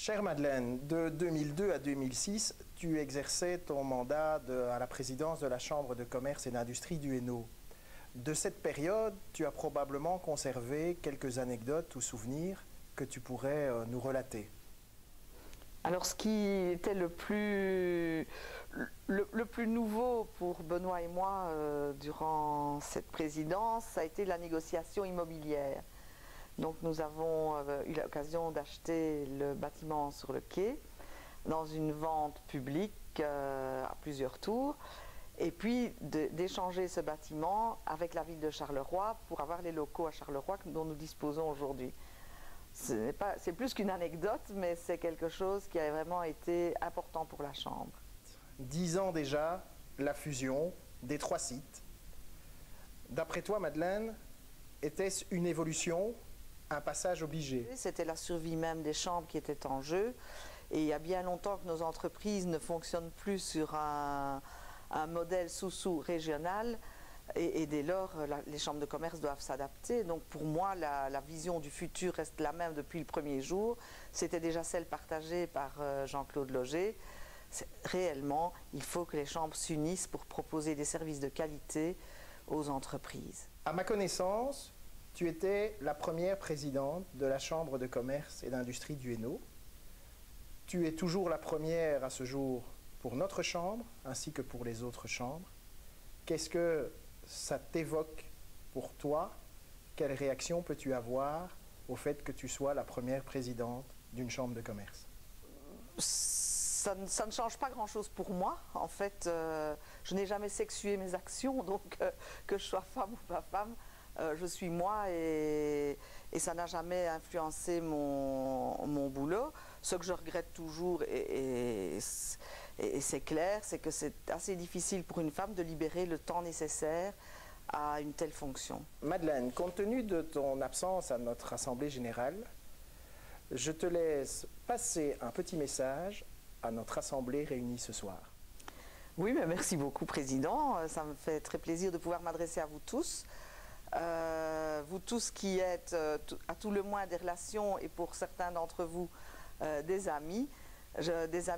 Chère Madeleine, de 2002 à 2006, tu exerçais ton mandat à la présidence de la Chambre de commerce et d'industrie du Hainaut. De cette période, tu as probablement conservé quelques anecdotes ou souvenirs que tu pourrais nous relater. Alors ce qui était le plus nouveau pour Benoît et moi durant cette présidence, ça a été la négociation immobilière. Donc nous avons eu l'occasion d'acheter le bâtiment sur le quai dans une vente publique à plusieurs tours et puis d'échanger ce bâtiment avec la ville de Charleroi pour avoir les locaux à Charleroi dont nous disposons aujourd'hui. C'est plus qu'une anecdote, mais c'est quelque chose qui a vraiment été important pour la Chambre. 10 ans déjà, la fusion des 3 sites. D'après toi, Madeleine, était-ce une évolution, un passage obligé? C'était la survie même des chambres qui était en jeu. Et il y a bien longtemps que nos entreprises ne fonctionnent plus sur un modèle sous-sous régional. Et dès lors, les chambres de commerce doivent s'adapter. Donc pour moi, la vision du futur reste la même depuis le premier jour. C'était déjà celle partagée par Jean-Claude Loger. Réellement, il faut que les chambres s'unissent pour proposer des services de qualité aux entreprises. À ma connaissance, tu étais la première présidente de la Chambre de commerce et d'industrie du Hainaut. Tu es toujours la première à ce jour pour notre chambre, ainsi que pour les autres chambres. Qu'est-ce que ça t'évoque pour toi? Quelle réaction peux-tu avoir au fait que tu sois la première présidente d'une chambre de commerce? Ça ne change pas grand-chose pour moi. En fait, je n'ai jamais sexué mes actions, donc que je sois femme ou pas femme, je suis moi et ça n'a jamais influencé mon boulot. Ce que je regrette toujours, et c'est clair, c'est que c'est assez difficile pour une femme de libérer le temps nécessaire à une telle fonction. Madeleine, compte tenu de ton absence à notre Assemblée générale, je te laisse passer un petit message à notre Assemblée réunie ce soir. Oui, mais merci beaucoup, Président. Ça me fait très plaisir de pouvoir m'adresser à vous tous. Vous tous qui êtes à tout le moins des relations et pour certains d'entre vous des amis. Des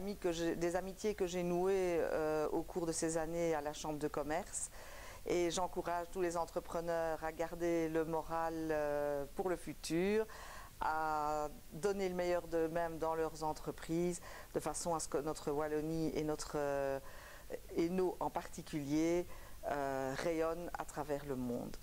amitiés que j'ai nouées au cours de ces années à la Chambre de commerce. Et j'encourage tous les entrepreneurs à garder le moral pour le futur, à donner le meilleur d'eux-mêmes dans leurs entreprises, de façon à ce que notre Wallonie et notre Hainaut en particulier rayonnent à travers le monde.